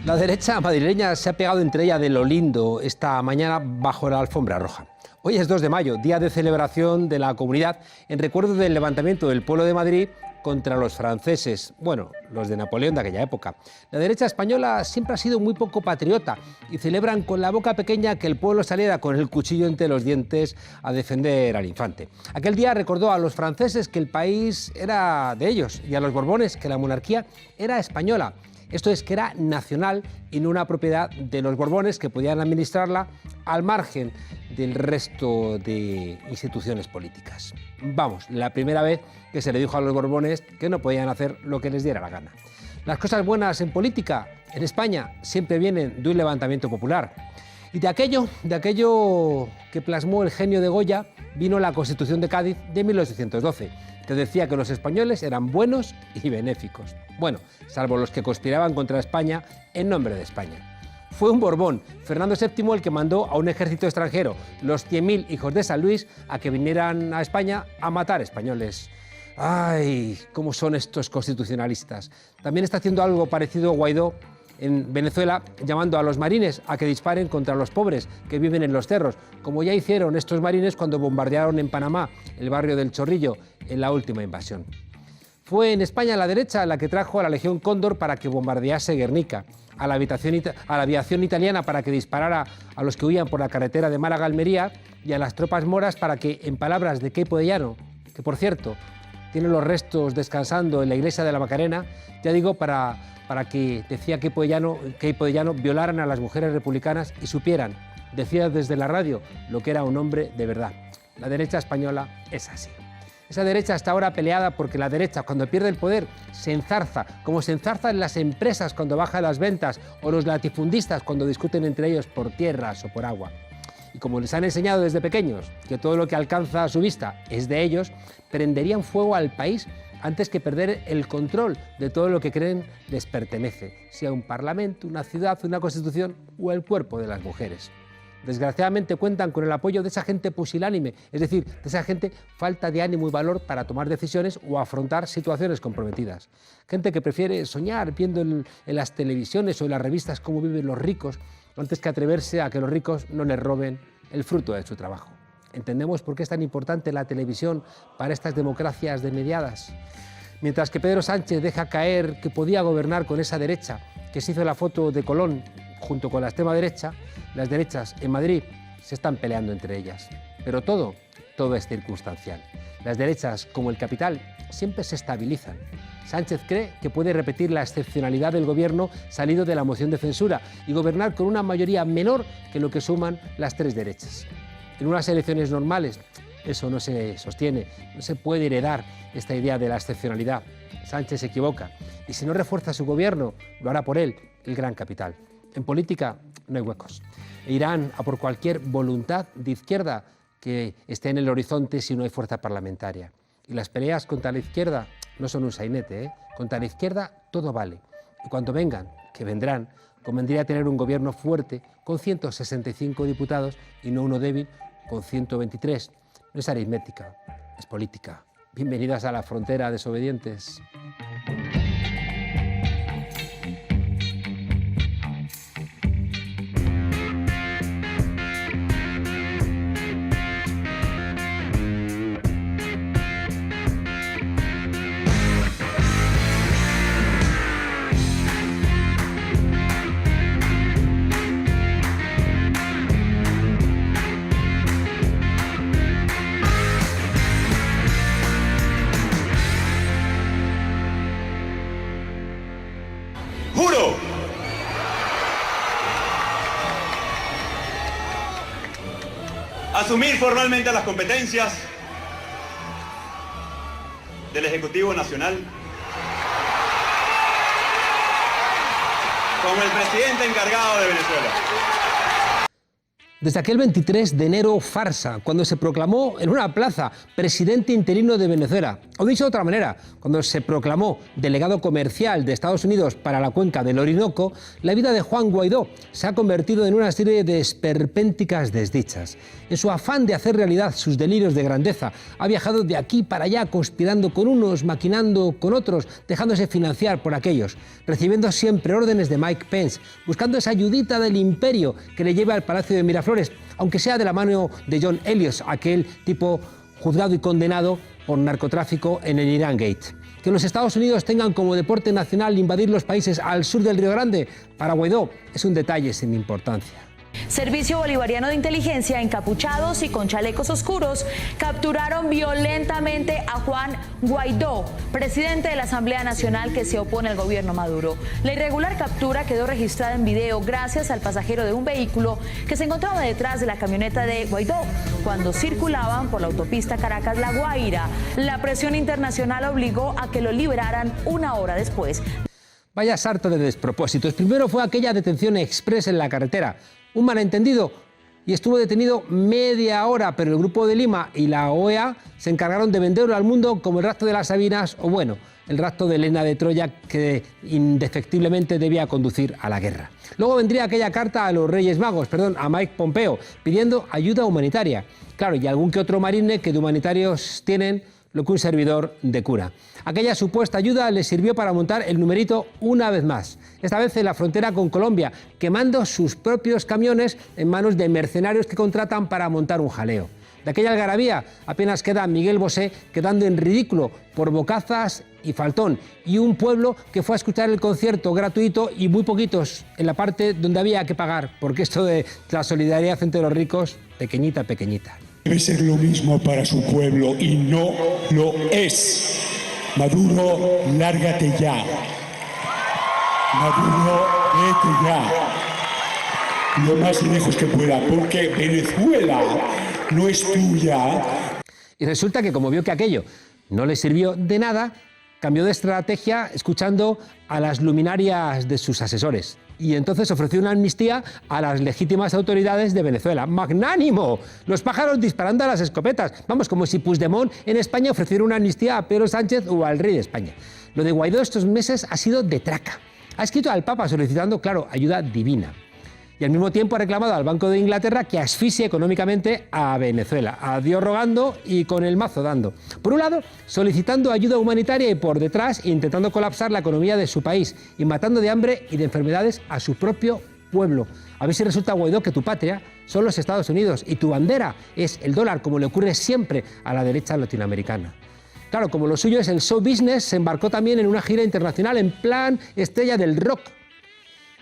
La derecha madrileña se ha pegado entre ella de lo lindo esta mañana bajo la alfombra roja. Hoy es 2 de mayo, día de celebración de la comunidad en recuerdo del levantamiento del pueblo de Madrid contra los franceses, bueno, los de Napoleón de aquella época. La derecha española siempre ha sido muy poco patriota y celebran con la boca pequeña que el pueblo saliera con el cuchillo entre los dientes a defender al infante. Aquel día recordó a los franceses que el país era de ellos y a los Borbones que la monarquía era española. Esto es, que era nacional y no una propiedad de los Borbones que podían administrarla al margen del resto de instituciones políticas. Vamos, la primera vez que se le dijo a los Borbones que no podían hacer lo que les diera la gana. Las cosas buenas en política, en España, siempre vienen de un levantamiento popular. Y de aquello que plasmó el genio de Goya, vino la Constitución de Cádiz de 1812, que decía que los españoles eran buenos y benéficos. Bueno, salvo los que conspiraban contra España en nombre de España. Fue un Borbón, Fernando VII, el que mandó a un ejército extranjero, los 100.000 hijos de San Luis, a que vinieran a España a matar españoles. ¡Ay, cómo son estos constitucionalistas! También está haciendo algo parecido Guaidó en Venezuela, llamando a los marines a que disparen contra los pobres que viven en los cerros, como ya hicieron estos marines cuando bombardearon en Panamá el barrio del Chorrillo en la última invasión. Fue en España la derecha la que trajo a la Legión Cóndor para que bombardease Guernica, a la aviación italiana para que disparara a los que huían por la carretera de Málaga a Almería y a las tropas moras para que, en palabras de Queipo de Llano, que por cierto tiene los restos descansando en la iglesia de la Macarena, ya digo, para que, decía Queipo de Llano, violaran a las mujeres republicanas y supieran, decía desde la radio, lo que era un hombre de verdad. La derecha española es así. Esa derecha está ahora peleada porque la derecha, cuando pierde el poder, se enzarza, como se enzarzan las empresas cuando bajan las ventas o los latifundistas cuando discuten entre ellos por tierras o por agua. Y como les han enseñado desde pequeños que todo lo que alcanza a su vista es de ellos, prenderían fuego al país antes que perder el control de todo lo que creen les pertenece, sea un parlamento, una ciudad, una constitución o el cuerpo de las mujeres. Desgraciadamente cuentan con el apoyo de esa gente pusilánime, es decir, de esa gente falta de ánimo y valor para tomar decisiones o afrontar situaciones comprometidas. Gente que prefiere soñar viendo en las televisiones o en las revistas cómo viven los ricos, antes que atreverse a que los ricos no les roben el fruto de su trabajo. ¿Entendemos por qué es tan importante la televisión para estas democracias desmediadas? Mientras que Pedro Sánchez deja caer que podía gobernar con esa derecha que se hizo la foto de Colón junto con la extrema derecha, las derechas en Madrid se están peleando entre ellas. Pero todo es circunstancial. Las derechas, como el capital, siempre se estabilizan. Sánchez cree que puede repetir la excepcionalidad del gobierno salido de la moción de censura y gobernar con una mayoría menor que lo que suman las 3 derechas. En unas elecciones normales eso no se sostiene, no se puede heredar esta idea de la excepcionalidad. Sánchez se equivoca y si no refuerza su gobierno, lo hará por él, el gran capital. En política no hay huecos. E irán a por cualquier voluntad de izquierda que esté en el horizonte si no hay fuerza parlamentaria. Y las peleas contra la izquierda no son un sainete, Contra la izquierda todo vale. Y cuando vengan, que vendrán, convendría tener un gobierno fuerte con 165 diputados y no uno débil con 123. No es aritmética, es política. Bienvenidas a la frontera, desobedientes. Asumir formalmente las competencias del Ejecutivo Nacional como el presidente encargado de Venezuela. Desde aquel 23 de enero farsa, cuando se proclamó en una plaza presidente interino de Venezuela, o dicho de otra manera, cuando se proclamó delegado comercial de Estados Unidos para la cuenca del Orinoco, la vida de Juan Guaidó se ha convertido en una serie de esperpénticas desdichas. En su afán de hacer realidad sus delirios de grandeza, ha viajado de aquí para allá conspirando con unos, maquinando con otros, dejándose financiar por aquellos, recibiendo siempre órdenes de Mike Pence, buscando esa ayudita del imperio que le lleve al Palacio de Miraflores, aunque sea de la mano de John Elliot, aquel tipo juzgado y condenado por narcotráfico en el Irán Gate. Que los Estados Unidos tengan como deporte nacional invadir los países al sur del Río Grande, para Guaidó es un detalle sin importancia. Servicio Bolivariano de Inteligencia, encapuchados y con chalecos oscuros, capturaron violentamente a Juan Guaidó, presidente de la Asamblea Nacional que se opone al gobierno Maduro. La irregular captura quedó registrada en video gracias al pasajero de un vehículo que se encontraba detrás de la camioneta de Guaidó cuando circulaban por la autopista Caracas-La Guaira. La presión internacional obligó a que lo liberaran una hora después. Vaya sarta de despropósitos. Primero fue aquella detención express en la carretera. Un malentendido y estuvo detenido media hora, pero el Grupo de Lima y la OEA se encargaron de venderlo al mundo como el rapto de las Sabinas o, bueno, el rapto de Helena de Troya que indefectiblemente debía conducir a la guerra. Luego vendría aquella carta a los Reyes Magos, a Mike Pompeo, pidiendo ayuda humanitaria. Claro, y algún que otro marine que de humanitarios tienen lo que un servidor de cura. Aquella supuesta ayuda les sirvió para montar el numerito una vez más, esta vez en la frontera con Colombia, quemando sus propios camiones en manos de mercenarios que contratan para montar un jaleo. De aquella algarabía apenas queda Miguel Bosé quedando en ridículo por bocazas y faltón, y un pueblo que fue a escuchar el concierto gratuito y muy poquitos en la parte donde había que pagar, porque esto de la solidaridad entre los ricos, pequeñita, pequeñita. Debe ser lo mismo para su pueblo y no lo es. Maduro, lárgate ya. Maduro, vete ya. Lo más lejos que pueda, porque Venezuela no es tuya. Y resulta que como vio que aquello no le sirvió de nada, cambió de estrategia escuchando a las luminarias de sus asesores. Y entonces ofreció una amnistía a las legítimas autoridades de Venezuela. ¡Magnánimo! Los pájaros disparando a las escopetas. Vamos, como si Puigdemont en España ofreciera una amnistía a Pedro Sánchez o al rey de España. Lo de Guaidó estos meses ha sido de traca. Ha escrito al Papa solicitando, claro, ayuda divina. Y al mismo tiempo ha reclamado al Banco de Inglaterra que asfixie económicamente a Venezuela. A Dios rogando y con el mazo dando. Por un lado, solicitando ayuda humanitaria y por detrás intentando colapsar la economía de su país y matando de hambre y de enfermedades a su propio pueblo. A ver si resulta, Guaidó, que tu patria son los Estados Unidos y tu bandera es el dólar, como le ocurre siempre a la derecha latinoamericana. Claro, como lo suyo es el show business, se embarcó también en una gira internacional en plan estrella del rock.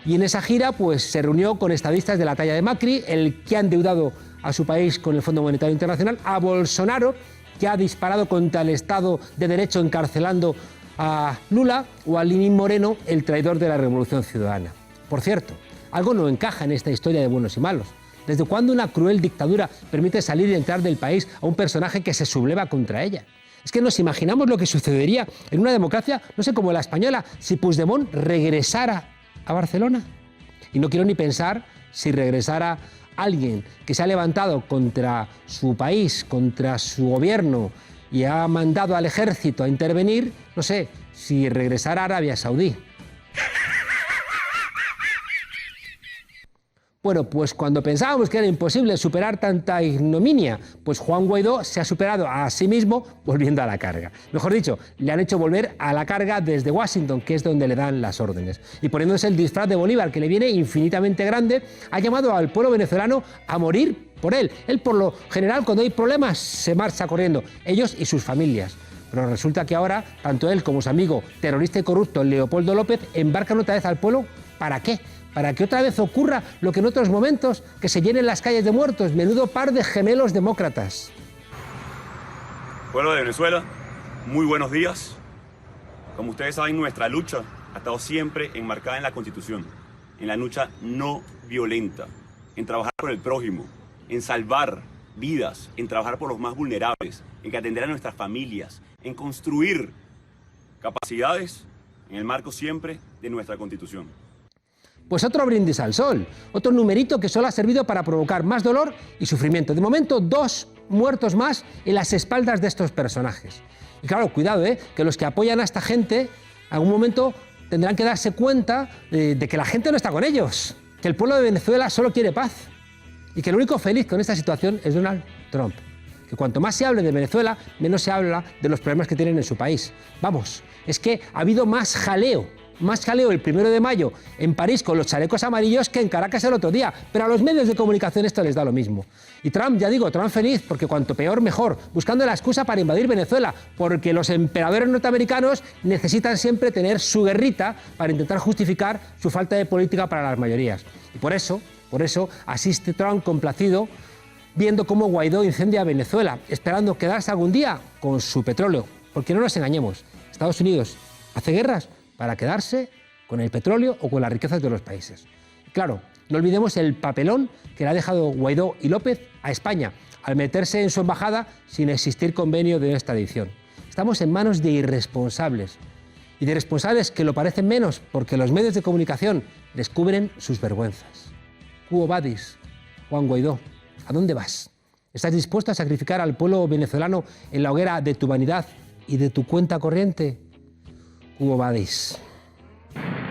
Y en esa gira pues, se reunió con estadistas de la talla de Macri, el que ha endeudado a su país con el Fondo Monetario Internacional, a Bolsonaro, que ha disparado contra el Estado de Derecho encarcelando a Lula, o a Lenín Moreno, el traidor de la Revolución Ciudadana. Por cierto, algo no encaja en esta historia de buenos y malos. ¿Desde cuándo una cruel dictadura permite salir y entrar del país a un personaje que se subleva contra ella? Es que nos imaginamos lo que sucedería en una democracia, no sé, como la española, si Puigdemont regresara a Barcelona. Y no quiero ni pensar si regresara alguien que se ha levantado contra su país, contra su gobierno y ha mandado al ejército a intervenir, no sé, si regresara a Arabia Saudí. Bueno, pues cuando pensábamos que era imposible superar tanta ignominia, pues Juan Guaidó se ha superado a sí mismo volviendo a la carga. Mejor dicho, le han hecho volver a la carga desde Washington, que es donde le dan las órdenes. Y poniéndose el disfraz de Bolívar, que le viene infinitamente grande, ha llamado al pueblo venezolano a morir por él. Él, por lo general, cuando hay problemas, se marcha corriendo, ellos y sus familias. Pero resulta que ahora, tanto él como su amigo terrorista y corrupto Leopoldo López embarcan otra vez al pueblo. ¿Para qué? Para que otra vez ocurra lo que en otros momentos, que se llenen las calles de muertos. Menudo par de gemelos demócratas. Pueblo de Venezuela, muy buenos días. Como ustedes saben, nuestra lucha ha estado siempre enmarcada en la Constitución, en la lucha no violenta, en trabajar por el prójimo, en salvar vidas, en trabajar por los más vulnerables, en atender a nuestras familias, en construir capacidades en el marco siempre de nuestra Constitución. Pues otro brindis al sol, otro numerito que solo ha servido para provocar más dolor y sufrimiento. De momento, 2 muertos más en las espaldas de estos personajes. Y claro, cuidado, que los que apoyan a esta gente, en algún momento tendrán que darse cuenta de que la gente no está con ellos, que el pueblo de Venezuela solo quiere paz y que el único feliz con esta situación es Donald Trump. Que cuanto más se hable de Venezuela, menos se habla de los problemas que tienen en su país. Vamos, es que ha habido más jaleo el 1 de mayo en París con los chalecos amarillos que en Caracas el otro día, pero a los medios de comunicación esto les da lo mismo. Y Trump, ya digo, Trump feliz, porque cuanto peor mejor, buscando la excusa para invadir Venezuela, porque los emperadores norteamericanos necesitan siempre tener su guerrita para intentar justificar su falta de política para las mayorías. Y por eso asiste Trump complacido viendo cómo Guaidó incendia Venezuela, esperando quedarse algún día con su petróleo. Porque no nos engañemos, Estados Unidos hace guerras para quedarse con el petróleo o con las riquezas de los países. Claro, no olvidemos el papelón que le ha dejado Guaidó y López a España al meterse en su embajada sin existir convenio de extradición. Estamos en manos de irresponsables y de responsables que lo parecen menos porque los medios de comunicación descubren sus vergüenzas. Quo vadis, Juan Guaidó, ¿a dónde vas? ¿Estás dispuesto a sacrificar al pueblo venezolano en la hoguera de tu vanidad y de tu cuenta corriente? Quo vadis.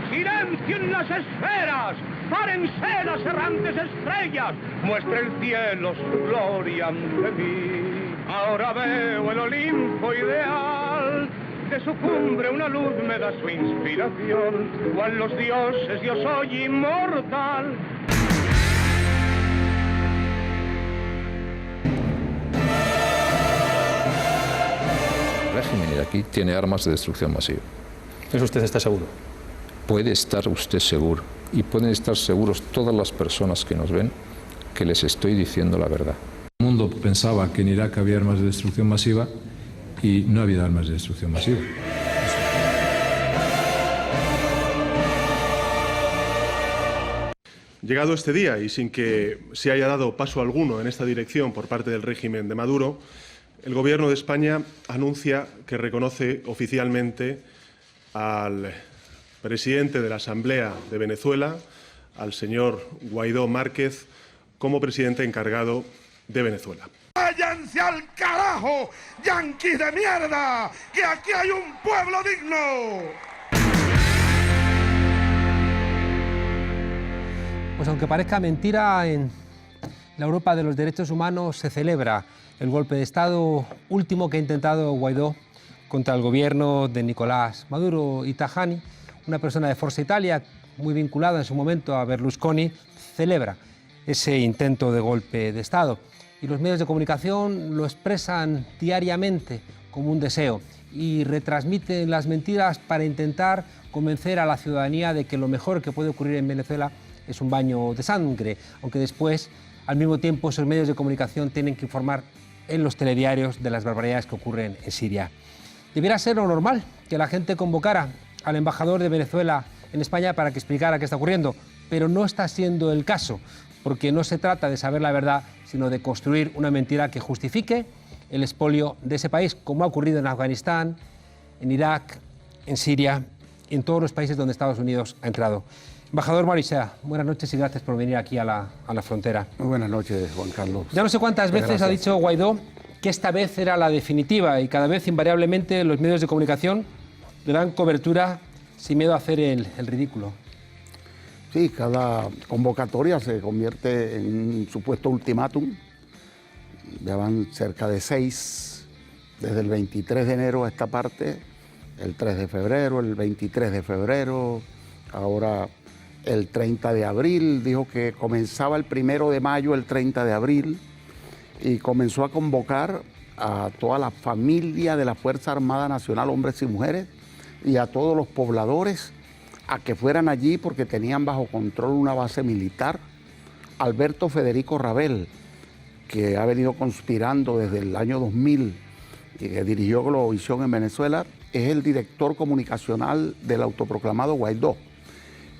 ¡Silencio en las esferas! ¡Párense las errantes estrellas! ¡Muestra el cielo su gloria ante mí! Ahora veo el Olimpo ideal. De su cumbre una luz me da su inspiración. Cual los dioses yo soy inmortal. El régimen iraquí tiene armas de destrucción masiva. ¿Eso usted está seguro? Puede estar usted seguro, y pueden estar seguros todas las personas que nos ven, que les estoy diciendo la verdad. El mundo pensaba que en Irak había armas de destrucción masiva y no había armas de destrucción masiva. Llegado este día y sin que se haya dado paso alguno en esta dirección por parte del régimen de Maduro, el Gobierno de España anuncia que reconoce oficialmente al presidente de la Asamblea de Venezuela, al señor Guaidó Márquez, como presidente encargado de Venezuela. ¡Váyanse al carajo, yanquis de mierda! ¡Que aquí hay un pueblo digno! Pues aunque parezca mentira, en la Europa de los derechos humanos se celebra el golpe de Estado último que ha intentado Guaidó contra el gobierno de Nicolás Maduro. Y Tajani, una persona de Forza Italia muy vinculada en su momento a Berlusconi, celebra ese intento de golpe de Estado. Y los medios de comunicación lo expresan diariamente como un deseo y retransmiten las mentiras para intentar convencer a la ciudadanía de que lo mejor que puede ocurrir en Venezuela es un baño de sangre, aunque después, al mismo tiempo, esos medios de comunicación tienen que informar en los telediarios de las barbaridades que ocurren en Siria. Debiera ser lo normal que la gente convocara al embajador de Venezuela en España para que explicara qué está ocurriendo, pero no está siendo el caso, porque no se trata de saber la verdad, sino de construir una mentira que justifique el expolio de ese país, como ha ocurrido en Afganistán, en Irak, en Siria y en todos los países donde Estados Unidos ha entrado. Embajador Marisea, buenas noches y gracias por venir aquí a la frontera. Muy buenas noches, Juan Carlos. Ya no sé cuántas veces ha dicho Guaidó que esta vez era la definitiva y cada vez invariablemente los medios de comunicación le dan cobertura sin miedo a hacer el ridículo. Sí, cada convocatoria se convierte en un supuesto ultimátum. Ya van cerca de 6, desde el 23 de enero a esta parte, el 3 de febrero, el 23 de febrero, ahora el 30 de abril, dijo que comenzaba el 1 de mayo, el 30 de abril, y comenzó a convocar a toda la familia de la Fuerza Armada Nacional, hombres y mujeres, y a todos los pobladores a que fueran allí porque tenían bajo control una base militar. Alberto Federico Rabel, que ha venido conspirando desde el año 2000 y que dirigió Globovisión en Venezuela, es el director comunicacional del autoproclamado Guaidó.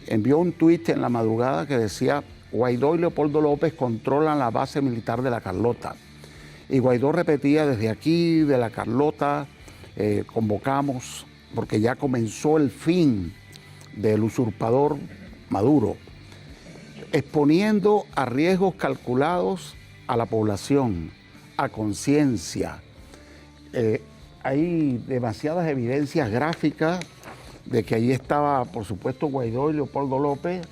Envió un tuit en la madrugada que decía: Guaidó y Leopoldo López controlan la base militar de La Carlota. Y Guaidó repetía: desde aquí, de La Carlota, convocamos, porque ya comenzó el fin del usurpador Maduro, exponiendo a riesgos calculados a la población, a conciencia. Hay demasiadas evidencias gráficas de que allí estaba, por supuesto, Guaidó y Leopoldo López,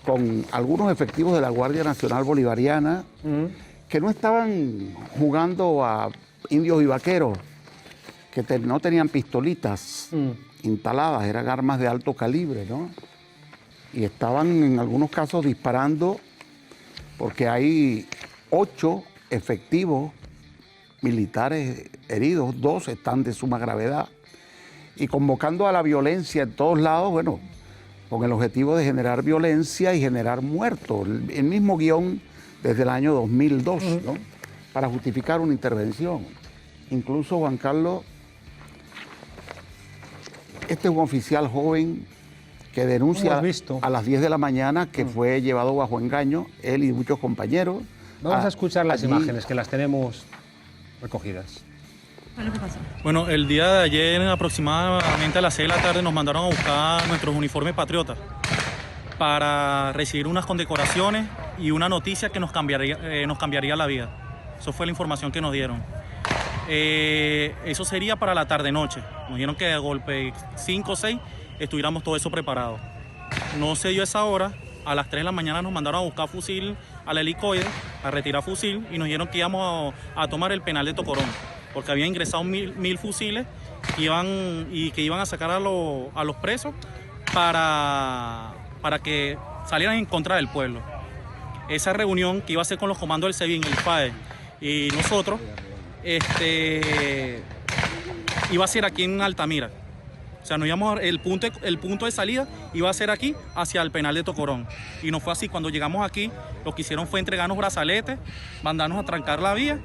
con algunos efectivos de la Guardia Nacional Bolivariana, que no estaban jugando a indios y vaqueros, que no tenían pistolitas instaladas, eran armas de alto calibre, ¿no? Y estaban en algunos casos disparando, porque hay 8 efectivos militares heridos, 2 están de suma gravedad, y convocando a la violencia en todos lados, bueno, con el objetivo de generar violencia y generar muertos. El mismo guión desde el año 2002, ¿no? Para justificar una intervención. Incluso, Juan Carlos, este es un oficial joven que denuncia a las 10 de la mañana que fue llevado bajo engaño, él y muchos compañeros. Vamos a escuchar las imágenes, que las tenemos recogidas. ¿Qué pasó? Bueno, el día de ayer, aproximadamente a las 6 de la tarde, nos mandaron a buscar nuestros uniformes patriotas para recibir unas condecoraciones y una noticia que nos cambiaría la vida. Eso fue la información que nos dieron. Eso sería para la tarde-noche. Nos dijeron que de golpe 5 o 6 estuviéramos todo eso preparado. No se dio esa hora. A las 3 de la mañana nos mandaron a buscar fusil al helicoide, a retirar fusil, y nos dijeron que íbamos a tomar el penal de Tocorón, porque habían ingresado 1000 fusiles y que iban a sacar a los presos para que salieran en contra del pueblo. Esa reunión que iba a ser con los comandos del SEBIN, el FAE y nosotros, iba a ser aquí en Altamira. O sea, el punto de salida iba a ser aquí, hacia el penal de Tocorón. Y no fue así. Cuando llegamos aquí, lo que hicieron fue entregarnos brazaletes, mandarnos a trancar la vía,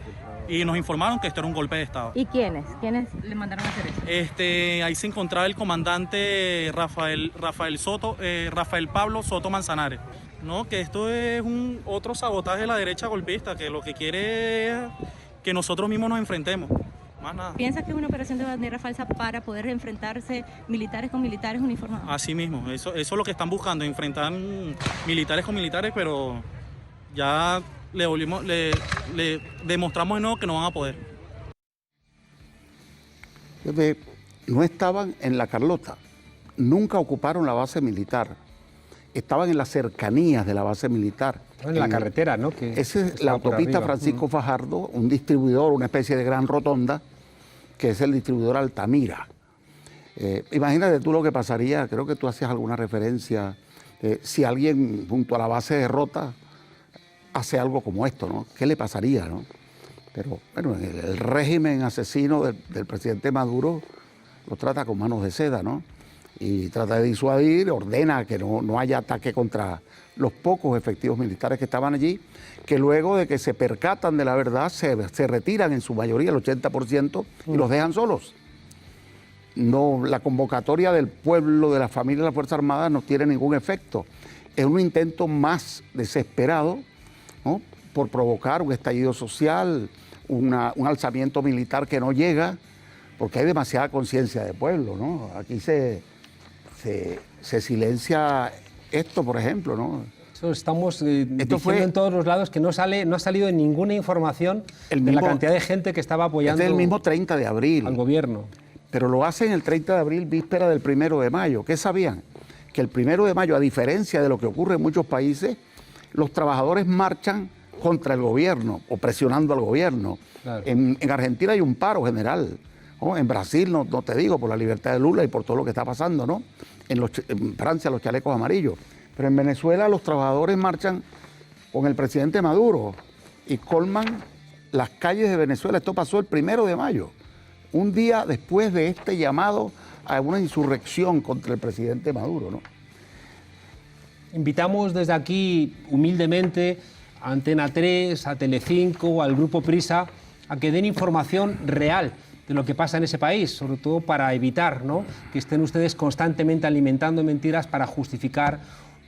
y nos informaron que esto era un golpe de Estado. ¿Y quiénes? ¿Quiénes le mandaron a hacer eso? Ahí se encontraba el comandante Rafael Pablo Soto Manzanares. No, que esto es otro sabotaje de la derecha golpista, que lo que quiere es que nosotros mismos nos enfrentemos. Más nada. ¿Piensas que es una operación de bandera falsa para poder enfrentarse militares con militares uniformados? Así mismo, eso es lo que están buscando, enfrentar militares con militares, pero ya le demostramos de nuevo que no van a poder. No estaban en La Carlota, nunca ocuparon la base militar, estaban en las cercanías de la base militar. En la carretera, ¿no? Esa es la autopista Francisco Fajardo, un distribuidor, una especie de gran rotonda, que es el distribuidor Altamira. Imagínate tú lo que pasaría, creo que tú hacías alguna referencia, si alguien junto a la base de Rota hace algo como esto, ¿no? ¿Qué le pasaría, no? Pero bueno, el régimen asesino del presidente Maduro lo trata con manos de seda, ¿no? Y trata de disuadir, ordena que no haya ataque contra los pocos efectivos militares que estaban allí, que luego de que se percatan de la verdad se retiran en su mayoría, el 80%, y los dejan solos. No, la convocatoria del pueblo, de la familia de las Fuerzas Armadas no tiene ningún efecto. Es un intento más desesperado, ¿no?, por provocar un estallido social, un alzamiento militar que no llega, porque hay demasiada conciencia de pueblo, ¿no? Aquí se silencia esto, por ejemplo, ¿no? Eso estamos diciendo en todos los lados, que no ha salido ninguna información de la cantidad de gente que estaba apoyando el mismo 30 de abril. Al gobierno. Pero lo hacen el 30 de abril, víspera del 1 de mayo. ¿Qué sabían? Que el 1 de mayo, a diferencia de lo que ocurre en muchos países, los trabajadores marchan contra el gobierno o presionando al gobierno. Claro. En Argentina hay un paro general, ¿no? En Brasil, no te digo, por la libertad de Lula y por todo lo que está pasando, ¿no? En Francia, los chalecos amarillos. Pero en Venezuela los trabajadores marchan con el presidente Maduro y colman las calles de Venezuela. Esto pasó el 1 de mayo, un día después de este llamado a una insurrección contra el presidente Maduro, ¿no? Invitamos desde aquí, humildemente, a Antena 3, a Telecinco, al Grupo Prisa, a que den información real de lo que pasa en ese país, sobre todo para evitar, ¿no?, que estén ustedes constantemente alimentando mentiras para justificar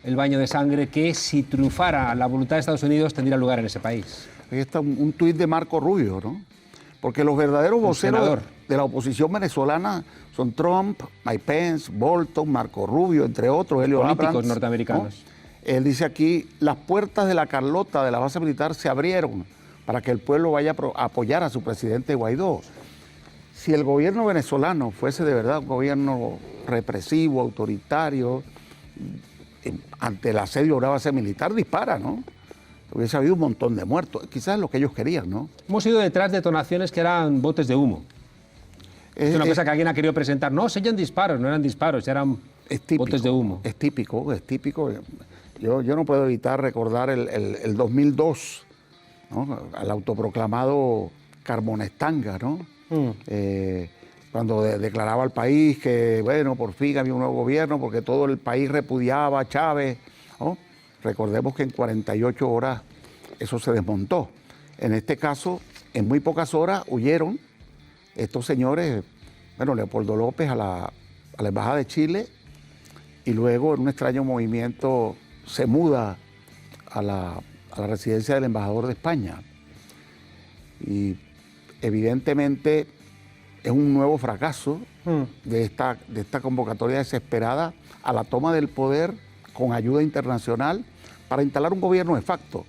el baño de sangre que, si triunfara la voluntad de Estados Unidos, tendría lugar en ese país. Ahí está un tuit de Marco Rubio, ¿no? Porque los verdaderos voceros de la oposición venezolana son Trump, Mike Pence, Bolton, Marco Rubio, entre otros, Helio políticos Abrams, norteamericanos. ¿no? Él dice aquí, las puertas de la Carlota, de la base militar, se abrieron para que el pueblo vaya a apoyar a su presidente Guaidó. Si el gobierno venezolano fuese de verdad un gobierno represivo, autoritario, ante el asedio de una base militar, dispara, ¿no? Hubiese habido un montón de muertos. Quizás es lo que ellos querían, ¿no? Hemos ido detrás de detonaciones que eran botes de humo. Es una cosa que alguien ha querido presentar. No, se oyen disparos, no eran disparos, eran botes de humo. Es típico, es típico. Yo no puedo evitar recordar el 2002, ¿no? Al autoproclamado Carmonestanga, ¿no? Cuando declaraba al país que, bueno, por fin había un nuevo gobierno porque todo el país repudiaba a Chávez, ¿no? Recordemos que en 48 horas eso se desmontó. En este caso, en muy pocas horas huyeron estos señores, bueno, Leopoldo López a la Embajada de Chile y luego en un extraño movimiento se muda a la residencia del embajador de España. Y evidentemente es un nuevo fracaso de esta convocatoria desesperada a la toma del poder con ayuda internacional para instalar un gobierno de facto.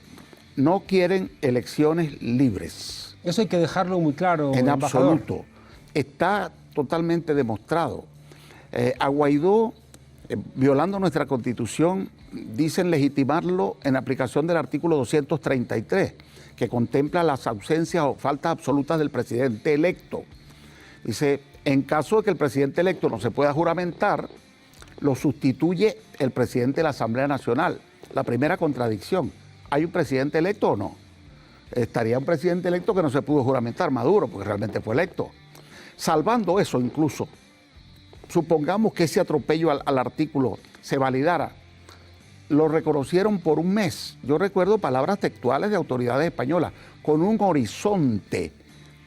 No quieren elecciones libres. Eso hay que dejarlo muy claro, en embajador. absoluto. Está totalmente demostrado. A Guaidó, violando nuestra Constitución, dicen legitimarlo en aplicación del artículo 233, que contempla las ausencias o faltas absolutas del presidente electo. Dice, en caso de que el presidente electo no se pueda juramentar, lo sustituye el presidente de la Asamblea Nacional. La primera contradicción, ¿hay un presidente electo o no? Estaría un presidente electo que no se pudo juramentar, Maduro, porque realmente fue electo. Salvando eso incluso, supongamos que ese atropello al artículo se validara, lo reconocieron por un mes. Yo recuerdo palabras textuales de autoridades españolas, con un horizonte,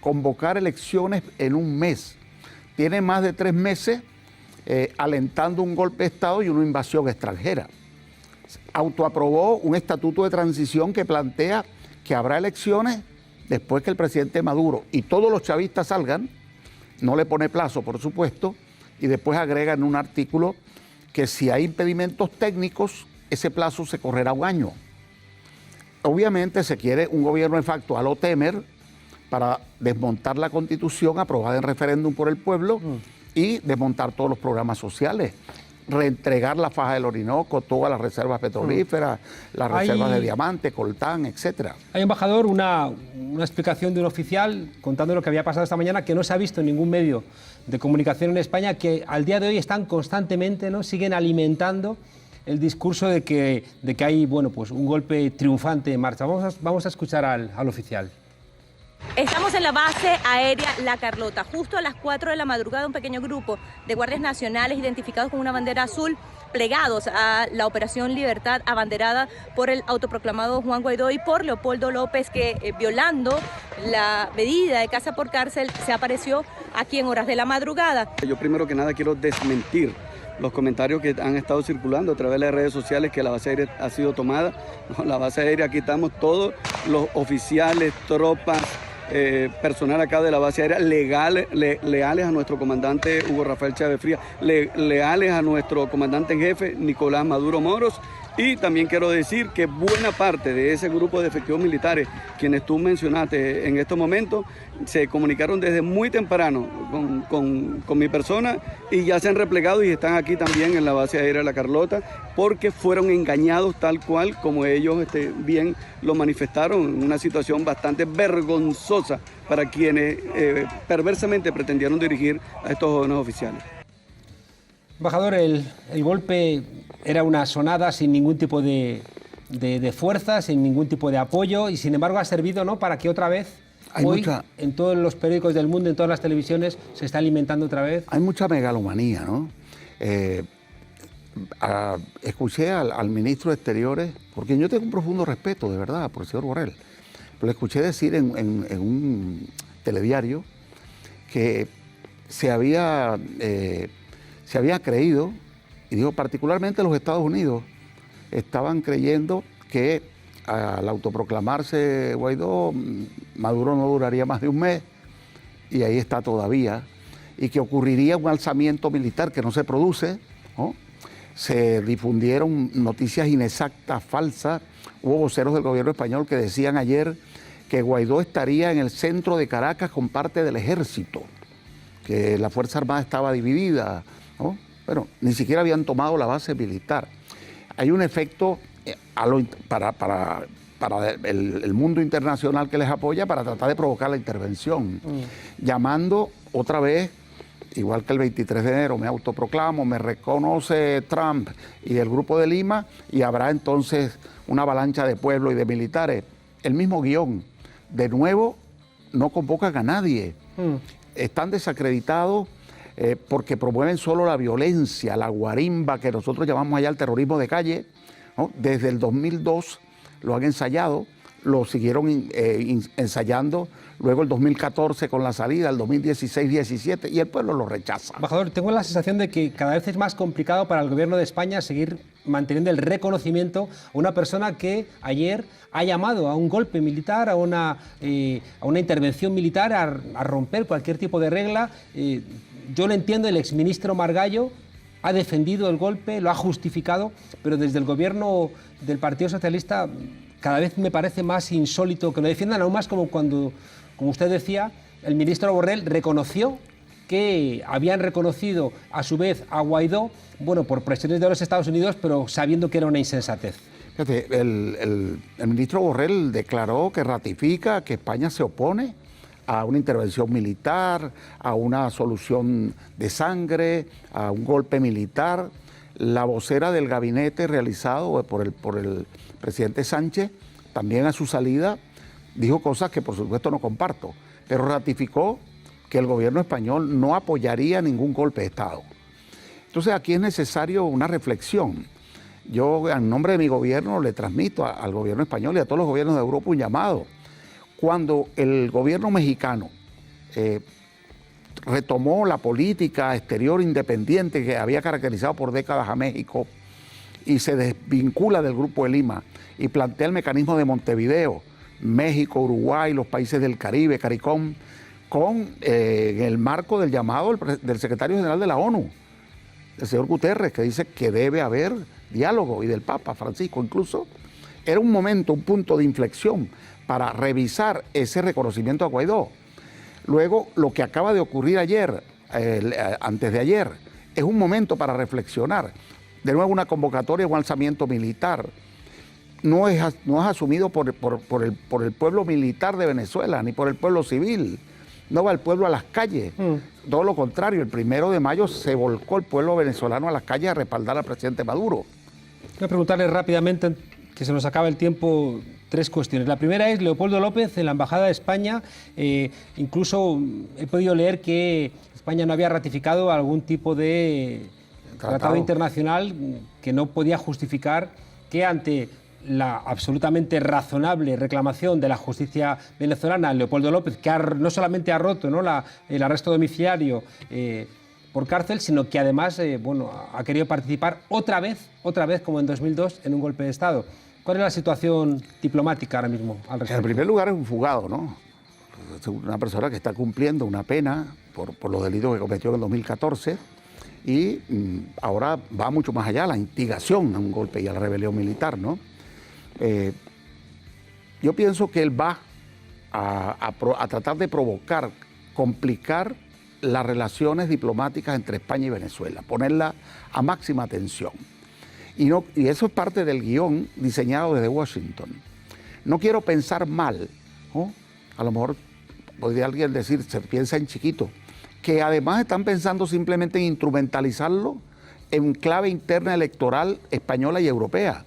convocar elecciones en un mes. Tiene más de 3 meses alentando un golpe de Estado y una invasión extranjera. Autoaprobó un estatuto de transición que plantea que habrá elecciones después que el presidente Maduro y todos los chavistas salgan, no le pone plazo, por supuesto, y después agrega en un artículo que si hay impedimentos técnicos, ese plazo se correrá 1 año. Obviamente se quiere un gobierno de facto a lo Temer para desmontar la Constitución aprobada en referéndum por el pueblo y desmontar todos los programas sociales, reentregar la faja del Orinoco, todas las reservas petrolíferas, las reservas de diamante, coltán, etcétera. Hay, embajador, una explicación de un oficial contando lo que había pasado esta mañana, que no se ha visto en ningún medio de comunicación en España, que al día de hoy están constantemente, ¿no?, siguen alimentando el discurso de que hay, bueno, pues un golpe triunfante en marcha. Vamos a escuchar al oficial. Estamos en la base aérea La Carlota. Justo a las 4 de la madrugada, un pequeño grupo de guardias nacionales identificados con una bandera azul, plegados a la Operación Libertad, abanderada por el autoproclamado Juan Guaidó y por Leopoldo López, que violando la medida de casa por cárcel se apareció aquí en horas de la madrugada. Yo primero que nada quiero desmentir los comentarios que han estado circulando a través de las redes sociales que la base aérea ha sido tomada. No, la base aérea, aquí estamos todos los oficiales, tropas, personal acá de la base aérea, leales a nuestro comandante Hugo Rafael Chávez Frías, leales a nuestro comandante en jefe Nicolás Maduro Moros. Y también quiero decir que buena parte de ese grupo de efectivos militares, quienes tú mencionaste en estos momentos, se comunicaron desde muy temprano con mi persona y ya se han replegado y están aquí también en la base aérea La Carlota, porque fueron engañados tal cual como ellos bien lo manifestaron, en una situación bastante vergonzosa para quienes perversamente pretendieron dirigir a estos jóvenes oficiales. Embajador, el golpe era una sonada sin ningún tipo de fuerza, sin ningún tipo de apoyo, y sin embargo ha servido, ¿no?, para que otra vez hoy en todos los periódicos del mundo, en todas las televisiones, se está alimentando otra vez. Hay mucha megalomanía, ¿no? Escuché al ministro de Exteriores, porque yo tengo un profundo respeto, de verdad, por el señor Borrell, pero le escuché decir en un telediario que se había creído, y digo, particularmente los Estados Unidos, estaban creyendo que al autoproclamarse Guaidó, Maduro no duraría más de un mes, y ahí está todavía, y que ocurriría un alzamiento militar que no se produce, ¿no? Se difundieron noticias inexactas, falsas. Hubo voceros del gobierno español que decían ayer que Guaidó estaría en el centro de Caracas con parte del ejército, que la Fuerza Armada estaba dividida, ¿no? Bueno, ni siquiera habían tomado la base militar. Hay un efecto para el mundo internacional que les apoya para tratar de provocar la intervención, llamando otra vez, igual que el 23 de enero, me autoproclamo, me reconoce Trump y el Grupo de Lima, y habrá entonces una avalancha de pueblo y de militares. El mismo guión. De nuevo, no convocan a nadie. Están desacreditados porque promueven solo la violencia, la guarimba, que nosotros llamamos allá el terrorismo de calle, ¿no? Desde el 2002 lo han ensayado, lo siguieron ensayando, luego el 2014 con la salida, el 2016-17, y el pueblo lo rechaza. Embajador, tengo la sensación de que cada vez es más complicado para el gobierno de España seguir manteniendo el reconocimiento a una persona que ayer ha llamado a un golpe militar, a una intervención militar, a romper cualquier tipo de regla. Yo lo entiendo, el exministro Margallo ha defendido el golpe, lo ha justificado, pero desde el gobierno del Partido Socialista cada vez me parece más insólito que lo defiendan, aún más como cuando, como usted decía, el ministro Borrell reconoció que habían reconocido a su vez a Guaidó, bueno, por presiones de los Estados Unidos, pero sabiendo que era una insensatez. Fíjate, el ministro Borrell declaró que ratifica que España se opone a una intervención militar, a una solución de sangre, a un golpe militar. La vocera del gabinete realizado por el presidente Sánchez, también a su salida, dijo cosas que por supuesto no comparto, pero ratificó que el gobierno español no apoyaría ningún golpe de Estado. Entonces aquí es necesario una reflexión. Yo, en nombre de mi gobierno, le transmito al gobierno español y a todos los gobiernos de Europa un llamado. Cuando el gobierno mexicano retomó la política exterior independiente que había caracterizado por décadas a México y se desvincula del Grupo de Lima y plantea el mecanismo de Montevideo, México, Uruguay, los países del Caribe, CARICOM, en el marco del llamado del secretario general de la ONU, el señor Guterres, que dice que debe haber diálogo, y del Papa Francisco incluso, era un momento, un punto de inflexión para revisar ese reconocimiento a Guaidó. Luego, lo que acaba de ocurrir ayer, antes de ayer, es un momento para reflexionar. De nuevo, una convocatoria, un alzamiento militar. No es asumido por el pueblo militar de Venezuela, ni por el pueblo civil. No va el pueblo a las calles. Todo lo contrario, el 1 de mayo se volcó el pueblo venezolano a las calles a respaldar al presidente Maduro. Quiero preguntarle rápidamente, que se nos acaba el tiempo, 3 cuestiones. La primera es Leopoldo López en la Embajada de España. Incluso he podido leer que España no había ratificado algún tipo de tratado internacional que no podía justificar que ante la absolutamente razonable reclamación de la justicia venezolana, Leopoldo López, que no solamente ha roto, ¿no?, el arresto domiciliario por cárcel, sino que además ha querido participar otra vez, como en 2002, en un golpe de Estado. ¿Cuál es la situación diplomática ahora mismo al respecto? En primer lugar, es un fugado, ¿no? Es una persona que está cumpliendo una pena por los delitos que cometió en el 2014 y ahora va mucho más allá, la instigación a un golpe y a la rebelión militar, ¿no? Yo pienso que él va a tratar de provocar, complicar las relaciones diplomáticas entre España y Venezuela, ponerla a máxima tensión. Y eso es parte del guión diseñado desde Washington. No quiero pensar mal, ¿no? A lo mejor podría alguien decir, se piensa en chiquito, que además están pensando simplemente en instrumentalizarlo en clave interna electoral española y europea.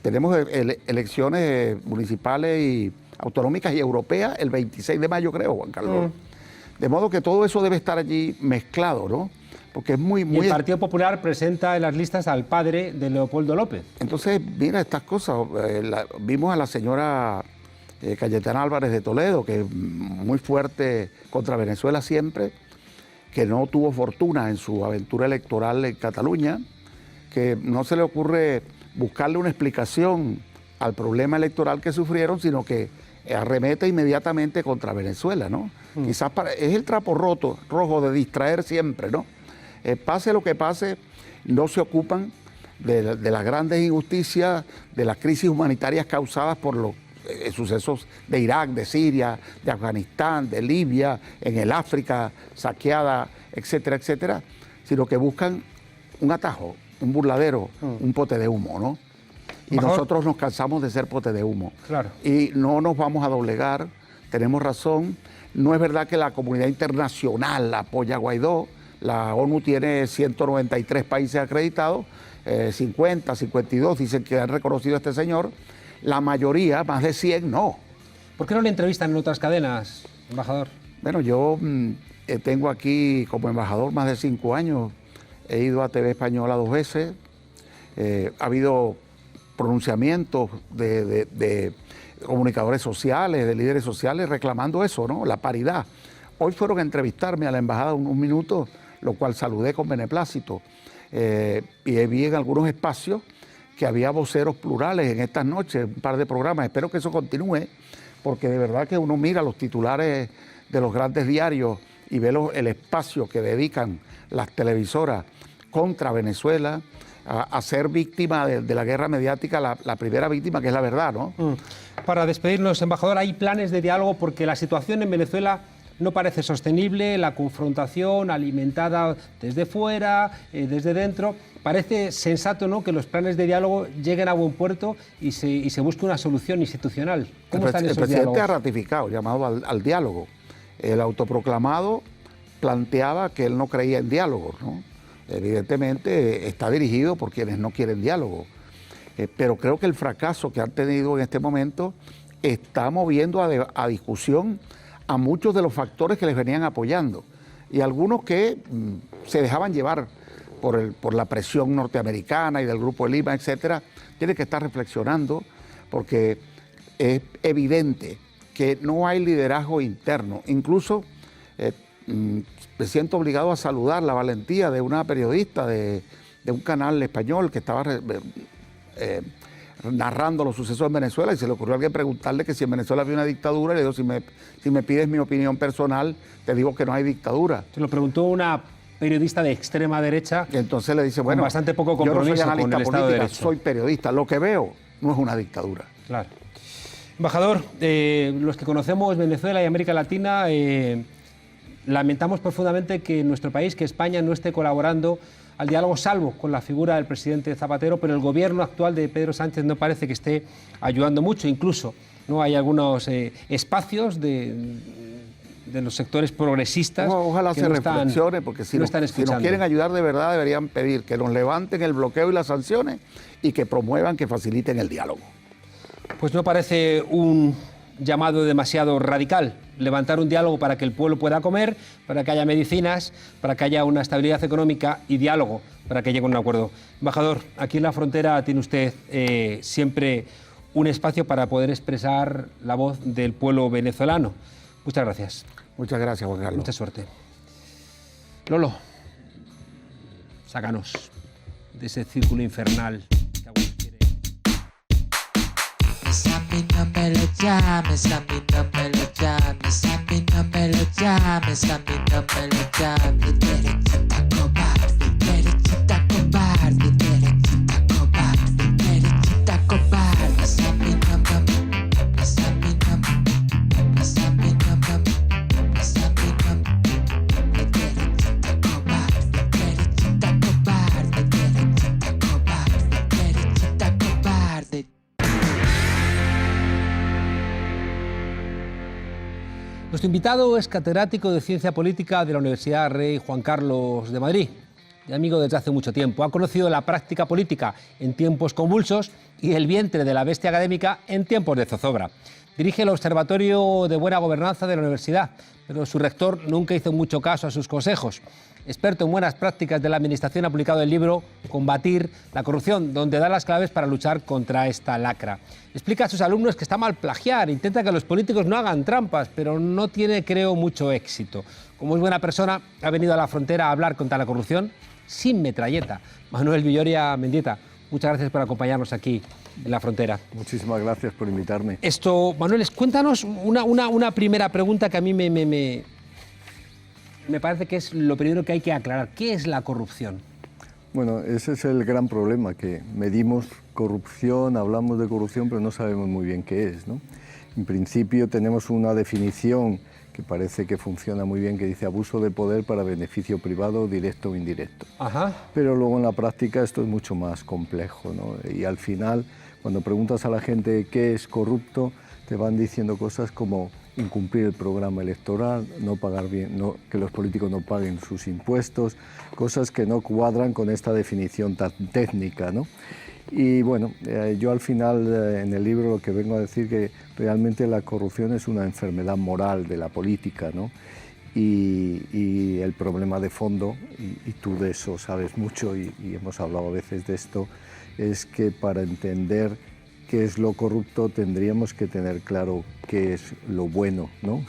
Tenemos elecciones municipales y autonómicas y europeas el 26 de mayo, creo, Juan Carlos. De modo que todo eso debe estar allí mezclado, ¿no? Porque es muy... Y el Partido Popular presenta en las listas al padre de Leopoldo López. Entonces, mira estas cosas. Vimos a la señora Cayetana Álvarez de Toledo, que es muy fuerte contra Venezuela siempre, que no tuvo fortuna en su aventura electoral en Cataluña, que no se le ocurre buscarle una explicación al problema electoral que sufrieron, sino que arremete inmediatamente contra Venezuela, ¿no? Quizás es el trapo rojo de distraer siempre, ¿no? Pase lo que pase, no se ocupan de las grandes injusticias, de las crisis humanitarias causadas por los sucesos de Irak, de Siria, de Afganistán, de Libia, en el África saqueada, etcétera, etcétera, sino que buscan un atajo, un burladero, un pote de humo, ¿no? Y nosotros nos cansamos de ser pote de humo. Claro. Y no nos vamos a doblegar, tenemos razón. No es verdad que la comunidad internacional apoya a Guaidó. La ONU tiene 193 países acreditados, 50, 52 dicen que han reconocido a este señor. La mayoría, más de 100, no. ¿Por qué no le entrevistan en otras cadenas, embajador? Bueno, yo tengo aquí como embajador más de 5 años. He ido a TV Española 2 veces. Ha habido pronunciamientos de comunicadores sociales, de líderes sociales reclamando eso, ¿no? La paridad. Hoy fueron a entrevistarme a la embajada unos minutos, lo cual saludé con beneplácito. Y vi en algunos espacios que había voceros plurales en estas noches, un par de programas. Espero que eso continúe, porque de verdad que uno mira los titulares de los grandes diarios y ve el espacio que dedican las televisoras contra Venezuela, a ser víctima de la guerra mediática, la primera víctima, que es la verdad, ¿no? Para despedirnos, embajador, ¿hay planes de diálogo? Porque la situación en Venezuela no parece sostenible, la confrontación alimentada desde fuera, desde dentro. Parece sensato, ¿no?, que los planes de diálogo lleguen a buen puerto y se busque una solución institucional. ¿Cómo están esos diálogos? El presidente ha ratificado, llamado al diálogo. El autoproclamado planteaba que él no creía en diálogos, ¿no? Evidentemente está dirigido por quienes no quieren diálogo. Pero creo que el fracaso que han tenido en este momento está moviendo a discusión a muchos de los factores que les venían apoyando y algunos que se dejaban llevar por la presión norteamericana y del Grupo de Lima, etcétera. Tienen que estar reflexionando porque es evidente que no hay liderazgo interno. Incluso me siento obligado a saludar la valentía de una periodista de un canal español que estaba narrando los sucesos en Venezuela y se le ocurrió a alguien preguntarle que si en Venezuela había una dictadura y le digo, si me pides mi opinión personal, te digo que no hay dictadura. Se lo preguntó una periodista de extrema derecha. Y entonces le dice, bueno, con bastante poco compromiso yo no soy con el analista Estado de política, Derecho. soy periodista. Lo que veo no es una dictadura. Claro. Embajador, los que conocemos Venezuela y América Latina, lamentamos profundamente que nuestro país, que España, no esté colaborando al diálogo, salvo con la figura del presidente Zapatero, pero el gobierno actual de Pedro Sánchez no parece que esté ayudando mucho. Incluso no hay algunos espacios de los sectores progresistas. No, ojalá que se no reflexione, porque si nos quieren ayudar de verdad deberían pedir que nos levanten el bloqueo y las sanciones y que promuevan, que faciliten el diálogo. Pues no parece un llamado demasiado radical, levantar un diálogo para que el pueblo pueda comer, para que haya medicinas, para que haya una estabilidad económica y diálogo para que llegue a un acuerdo. Embajador, aquí en la frontera tiene usted siempre un espacio para poder expresar la voz del pueblo venezolano. Muchas gracias. Muchas gracias, Juan Carlos. Mucha suerte. Lolo, sácanos de ese círculo infernal. A mí no me lo llames, a mí no me lo llames, a mí no me lo llames, a mí no me lo llames. Derechita cobarde, derechita cobarde, derechita cobarde, derechita cobarde. A mí no me, a mí no me, a mí no me, a mí no me. Derechita cobarde, derechita cobarde, derechita cobarde, derechita cobarde. Nuestro invitado es catedrático de Ciencia Política de la Universidad Rey Juan Carlos de Madrid, y amigo desde hace mucho tiempo. Ha conocido la práctica política en tiempos convulsos y el vientre de la bestia académica en tiempos de zozobra. Dirige el Observatorio de Buena Gobernanza de la universidad, pero su rector nunca hizo mucho caso a sus consejos. Experto en buenas prácticas de la administración, ha publicado el libro Combatir la corrupción, donde da las claves para luchar contra esta lacra. Explica a sus alumnos que está mal plagiar, intenta que los políticos no hagan trampas, pero no tiene, creo, mucho éxito. Como es buena persona, ha venido a la frontera a hablar contra la corrupción sin metralleta. Manuel Villoria Mendieta, muchas gracias por acompañarnos aquí en La Frontera. Muchísimas gracias por invitarme. Esto, Manuel, cuéntanos una primera pregunta que a mí me parece que es lo primero que hay que aclarar. ¿Qué es la corrupción? Bueno, ese es el gran problema, que medimos corrupción, hablamos de corrupción, pero no sabemos muy bien qué es, ¿no? En principio tenemos una definición que parece que funciona muy bien, que dice abuso de poder para beneficio privado, directo o indirecto. Ajá. Pero luego en la práctica esto es mucho más complejo, ¿no? Y al final, cuando preguntas a la gente qué es corrupto, te van diciendo cosas como incumplir el programa electoral, no pagar bien, que los políticos no paguen sus impuestos, cosas que no cuadran con esta definición tan técnica, ¿no? Y bueno, yo al final en el libro lo que vengo a decir que realmente la corrupción es una enfermedad moral de la política, ¿no? Y el problema de fondo, y tú de eso sabes mucho y hemos hablado a veces de esto, es que para entender qué es lo corrupto tendríamos que tener claro qué es lo bueno, ¿no?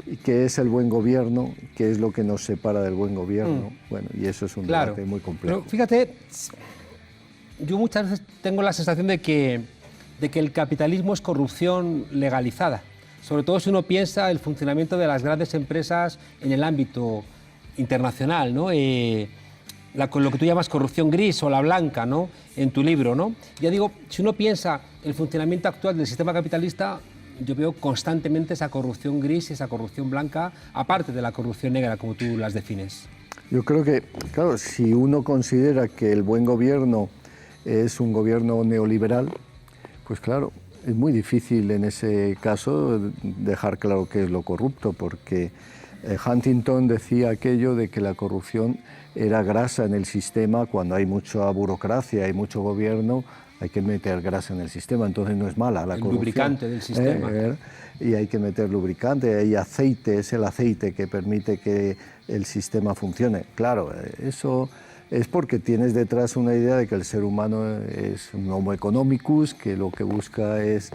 Y qué es el buen gobierno, qué es lo que nos separa del buen gobierno. Bueno, y eso es un debate muy complejo. Pero fíjate, yo muchas veces tengo la sensación de que el capitalismo es corrupción legalizada, sobre todo si uno piensa el funcionamiento de las grandes empresas en el ámbito internacional, ¿no? Con lo que tú llamas corrupción gris o la blanca, ¿no? En tu libro, ¿no? Ya digo, si uno piensa el funcionamiento actual del sistema capitalista, yo veo constantemente esa corrupción gris y esa corrupción blanca, aparte de la corrupción negra, como tú las defines. Yo creo que, claro, si uno considera que el buen gobierno es un gobierno neoliberal, pues claro, es muy difícil en ese caso dejar claro qué es lo corrupto, porque Huntington decía aquello de que la corrupción era grasa en el sistema. Cuando hay mucha burocracia y mucho gobierno, hay que meter grasa en el sistema, entonces no es mala la corrupción. Lubricante del sistema. Y hay que meter lubricante, hay aceite, es el aceite que permite que el sistema funcione. Claro, eso es porque tienes detrás una idea de que el ser humano es un homo economicus, que lo que busca es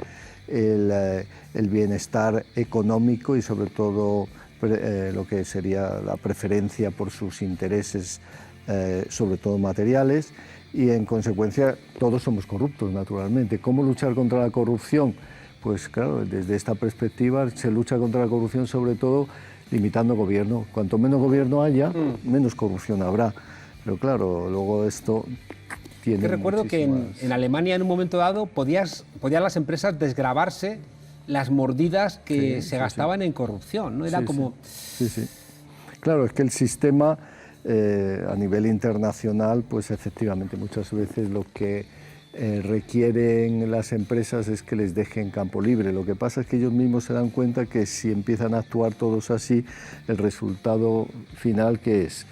el bienestar económico y sobre todo lo que sería la preferencia por sus intereses, sobre todo materiales, y en consecuencia todos somos corruptos, naturalmente. ¿Cómo luchar contra la corrupción? Pues claro, desde esta perspectiva se lucha contra la corrupción sobre todo limitando gobierno. Cuanto menos gobierno haya, menos corrupción habrá. Pero claro, luego esto tiene... Yo recuerdo que en Alemania en un momento dado podían las empresas desgravarse las mordidas que se gastaban en corrupción, ¿no? Era como... Sí. Claro, es que el sistema a nivel internacional, pues efectivamente muchas veces lo que requieren las empresas es que les dejen campo libre. Lo que pasa es que ellos mismos se dan cuenta que si empiezan a actuar todos así, el resultado final que es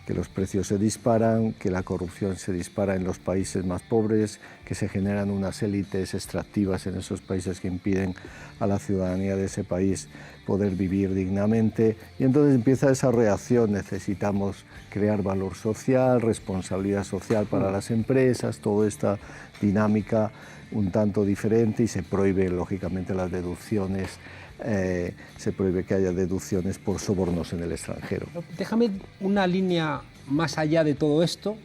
que los precios se disparan, que la corrupción se dispara en los países más pobres, que se generan unas élites extractivas en esos países que impiden a la ciudadanía de ese país poder vivir dignamente. Y entonces empieza esa reacción, necesitamos crear valor social, responsabilidad social para las empresas, toda esta dinámica un tanto diferente, y se prohíbe lógicamente las deducciones. Se prohíbe que haya deducciones por sobornos en el extranjero. Déjame una línea más allá de todo esto.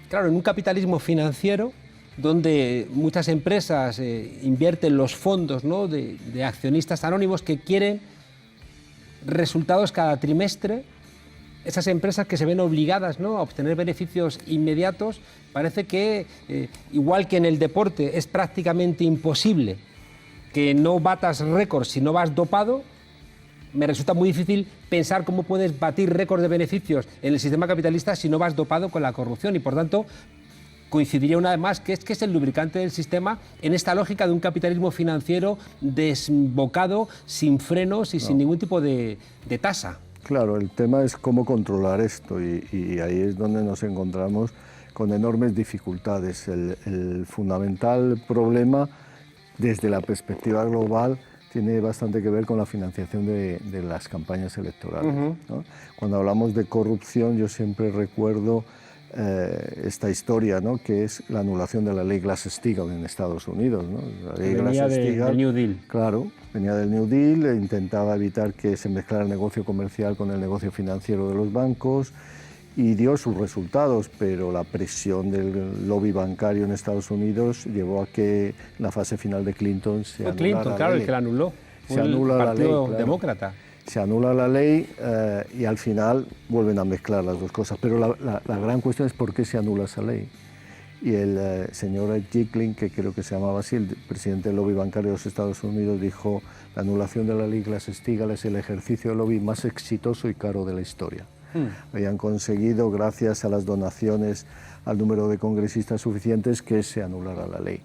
Claro, en un capitalismo financiero donde muchas empresas invierten los fondos, ¿no?, de accionistas anónimos que quieren resultados cada trimestre, esas empresas que se ven obligadas, ¿no?, a obtener beneficios inmediatos, parece que, igual que en el deporte, es prácticamente imposible que no batas récords si no vas dopado. Me resulta muy difícil pensar cómo puedes batir récords de beneficios en el sistema capitalista si no vas dopado con la corrupción, y por tanto coincidiría una vez más que es el lubricante del sistema en esta lógica de un capitalismo financiero desbocado, sin frenos y sin ningún tipo de tasa. Claro, el tema es cómo controlar esto, y ahí es donde nos encontramos con enormes dificultades. El fundamental problema desde la perspectiva global tiene bastante que ver con la financiación de las campañas electorales, ¿no? Cuando hablamos de corrupción, yo siempre recuerdo esta historia, ¿no?, que es la anulación de la ley Glass-Steagall en Estados Unidos, ¿no? La ley venía del New Deal. Claro, venía del New Deal, intentaba evitar que se mezclara el negocio comercial con el negocio financiero de los bancos, y dio sus resultados, pero la presión del lobby bancario en Estados Unidos llevó a que en la fase final de Clinton se anulara Clinton, claro, el que la anuló. Se anula la ley, Partido claro. Demócrata. Se anula la ley y al final vuelven a mezclar las dos cosas. Pero la gran cuestión es por qué se anula esa ley. Y el señor Ed Jekyll, que creo que se llamaba así, el presidente del lobby bancario de los Estados Unidos, dijo: la anulación de la ley Glass-Steagall es el ejercicio de lobby más exitoso y caro de la historia. Habían conseguido, gracias a las donaciones al número de congresistas suficientes, que se anulara la ley.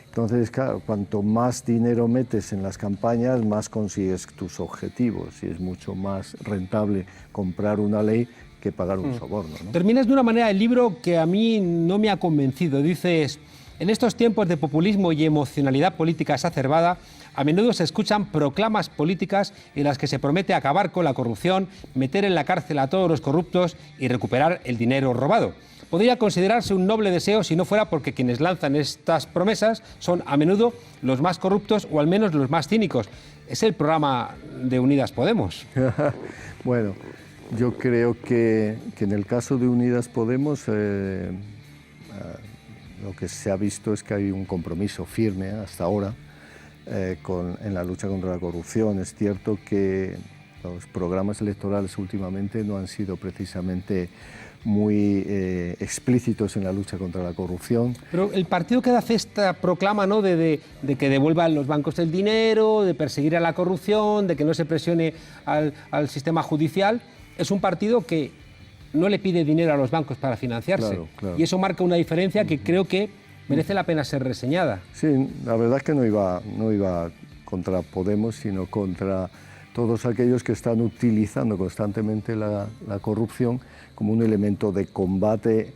Entonces, claro, cuanto más dinero metes en las campañas, más consigues tus objetivos, y es mucho más rentable comprar una ley que pagar un soborno, ¿no? Terminas de una manera el libro que a mí no me ha convencido. Dices: en estos tiempos de populismo y emocionalidad política exacerbada, a menudo se escuchan proclamas políticas en las que se promete acabar con la corrupción, meter en la cárcel a todos los corruptos y recuperar el dinero robado. Podría considerarse un noble deseo si no fuera porque quienes lanzan estas promesas son a menudo los más corruptos o al menos los más cínicos. Es el programa de Unidas Podemos. Bueno, yo creo que en el caso de Unidas Podemos lo que se ha visto es que hay un compromiso firme hasta ahora en la lucha contra la corrupción. Es cierto que los programas electorales últimamente no han sido precisamente muy explícitos en la lucha contra la corrupción. Pero el partido que hace esta proclama, ¿no?, de que devuelvan los bancos el dinero, de perseguir a la corrupción, de que no se presione al sistema judicial, es un partido que no le pide dinero a los bancos para financiarse. Claro, claro. Y eso marca una diferencia que creo que merece la pena ser reseñada. Sí, la verdad es que no iba contra Podemos, sino contra todos aquellos que están utilizando constantemente la corrupción como un elemento de combate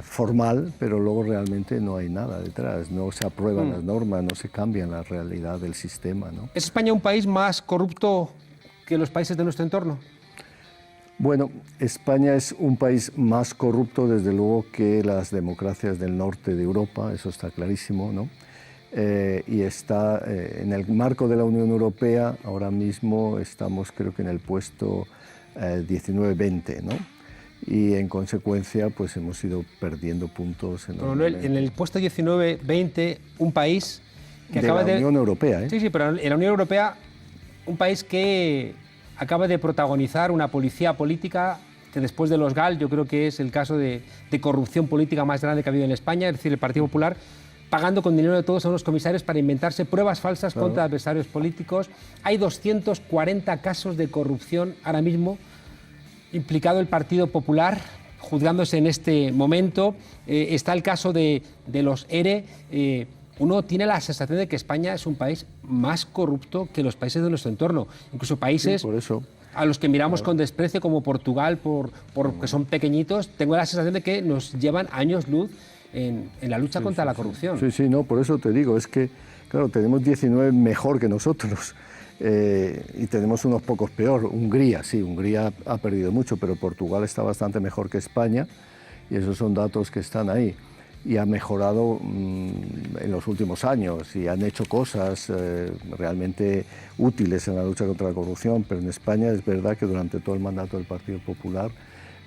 formal, pero luego realmente no hay nada detrás, no se aprueban las normas, no se cambia la realidad del sistema, ¿no? ¿Es España un país más corrupto que los países de nuestro entorno? Bueno, España es un país más corrupto, desde luego, que las democracias del norte de Europa, eso está clarísimo, ¿no? Y está en el marco de la Unión Europea, ahora mismo estamos, creo que en el puesto 19-20, ¿no? Y en consecuencia, pues hemos ido perdiendo puntos enormemente. En el puesto 19-20, un país que acaba de la Unión Europea, ¿eh? Sí, pero en la Unión Europea, un país que acaba de protagonizar una policía política que después de los GAL yo creo que es el caso de corrupción política más grande que ha habido en España, es decir, el Partido Popular pagando con dinero de todos a unos comisarios para inventarse pruebas falsas contra adversarios políticos. Hay 240 casos de corrupción ahora mismo implicado el Partido Popular, juzgándose en este momento. Está el caso de los ERE. Uno tiene la sensación de que España es un país más corrupto que los países de nuestro entorno, incluso países a los que miramos con desprecio como Portugal porque son pequeñitos. Tengo la sensación de que nos llevan años luz en la lucha contra la corrupción. Sí, no, por eso te digo, es que, claro, tenemos 19 mejor que nosotros y tenemos unos pocos peor. Hungría ha perdido mucho, pero Portugal está bastante mejor que España y esos son datos que están ahí. Y ha mejorado en los últimos años y han hecho cosas realmente útiles en la lucha contra la corrupción, pero en España es verdad que durante todo el mandato del Partido Popular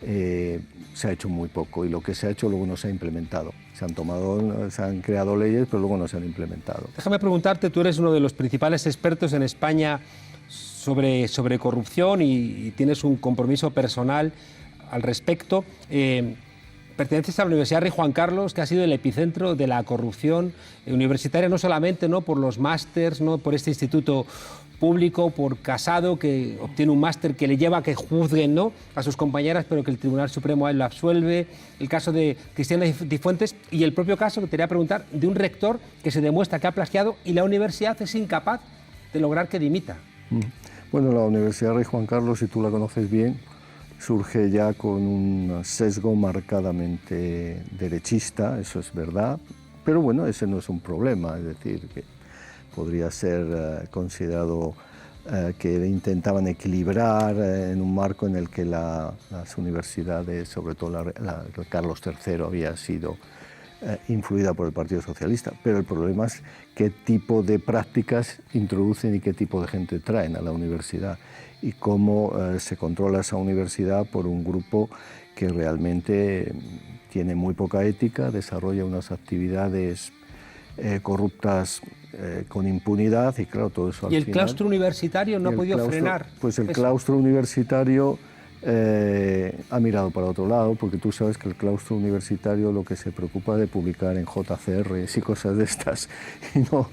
se ha hecho muy poco y lo que se ha hecho luego no se ha implementado. Se han creado leyes, pero luego no se han implementado. Déjame preguntarte, tú eres uno de los principales expertos en España sobre corrupción y tienes un compromiso personal al respecto. Perteneces a la Universidad Rey Juan Carlos, que ha sido el epicentro de la corrupción universitaria, no solamente por los másters, por este instituto público, por Casado, que obtiene un máster que le lleva a que juzguen a sus compañeras, pero que el Tribunal Supremo a él lo absuelve, el caso de Cristina Cifuentes y el propio caso que te quería preguntar de un rector que se demuestra que ha plagiado y la universidad es incapaz de lograr que dimita. Bueno, la Universidad Rey Juan Carlos, si tú la conoces bien, surge ya con un sesgo marcadamente derechista, eso es verdad, pero bueno, ese no es un problema, es decir, que podría ser considerado que intentaban equilibrar en un marco en el que las universidades, sobre todo la Carlos III, había sido influida por el Partido Socialista, pero el problema es qué tipo de prácticas introducen y qué tipo de gente traen a la universidad y cómo se controla esa universidad por un grupo que realmente tiene muy poca ética, desarrolla unas actividades corruptas con impunidad y claro, todo eso al final... ¿Y el final, claustro universitario no ha podido frenar? Pues el eso. claustro universitario ha mirado para otro lado, porque tú sabes que el claustro universitario lo que se preocupa de publicar en JCRs y cosas de estas, y no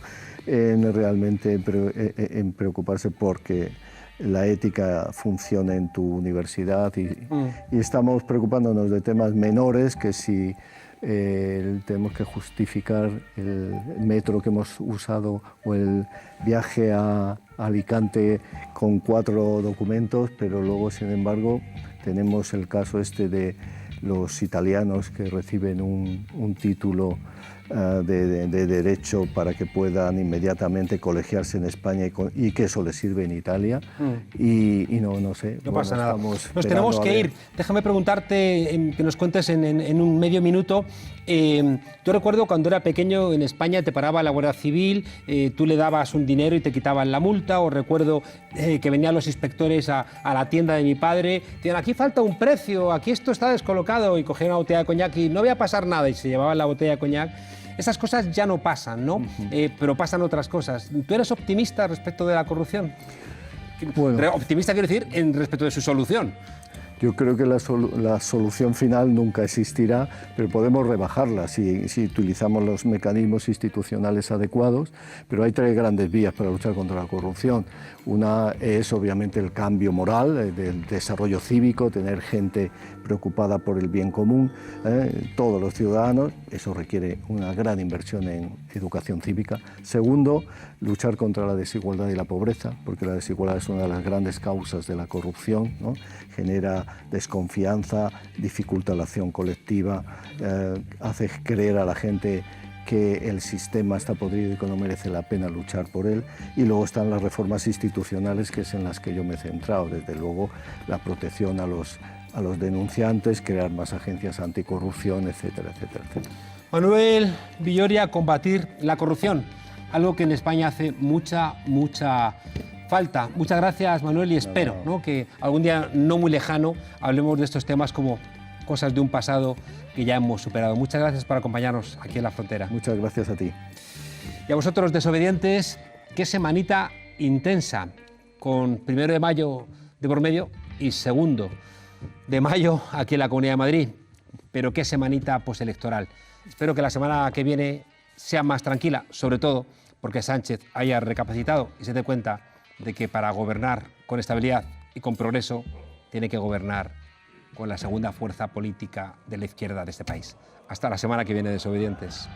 realmente en preocuparse porque la ética funcione en tu universidad y estamos preocupándonos de temas menores que si tenemos que justificar el metro que hemos usado o el viaje a Alicante con 4 documentos, pero luego, sin embargo, tenemos el caso este de los italianos que reciben un título de derecho para que puedan inmediatamente colegiarse en España y que eso les sirve en Italia. Y no sé. No pasa nada. Nos tenemos que ir. Déjame preguntarte, que nos cuentes en un medio minuto. Yo recuerdo cuando era pequeño en España te paraba la Guardia Civil, tú le dabas un dinero y te quitaban la multa, o recuerdo que venían los inspectores a la tienda de mi padre, decían, aquí falta un precio, aquí esto está descolocado, y cogían una botella de coñac y no voy a pasar nada, y se llevaban la botella de coñac. Esas cosas ya no pasan, ¿no? Pero pasan otras cosas. ¿Tú eres optimista respecto de la corrupción? Bueno, optimista quiero decir respecto de su solución. Yo creo que la solución final nunca existirá, pero podemos rebajarla si utilizamos los mecanismos institucionales adecuados. Pero hay 3 grandes vías para luchar contra la corrupción. Una es obviamente el cambio moral, del desarrollo cívico, tener gente preocupada por el bien común, todos los ciudadanos. Eso requiere una gran inversión en educación cívica. Segundo, luchar contra la desigualdad y la pobreza, porque la desigualdad es una de las grandes causas de la corrupción, ¿no? Genera desconfianza, dificulta la acción colectiva, hace creer a la gente que el sistema está podrido y que no merece la pena luchar por él. Y luego están las reformas institucionales, que es en las que yo me he centrado. Desde luego, la protección a los denunciantes, crear más agencias anticorrupción, etcétera, etcétera, etcétera. Manuel Villoria, combatir la corrupción, algo que en España hace mucha falta. Muchas gracias, Manuel, y espero que algún día no muy lejano hablemos de estos temas como cosas de un pasado que ya hemos superado. Muchas gracias por acompañarnos aquí en La Frontera. Muchas gracias a ti. Y a vosotros, desobedientes, qué semanita intensa, con 1 de mayo de por medio y 2 de mayo aquí en la Comunidad de Madrid. Pero qué semanita postelectoral. Espero que la semana que viene sea más tranquila, sobre todo porque Sánchez haya recapacitado y se dé cuenta de que para gobernar con estabilidad y con progreso tiene que gobernar con la segunda fuerza política de la izquierda de este país. Hasta la semana que viene, desobedientes.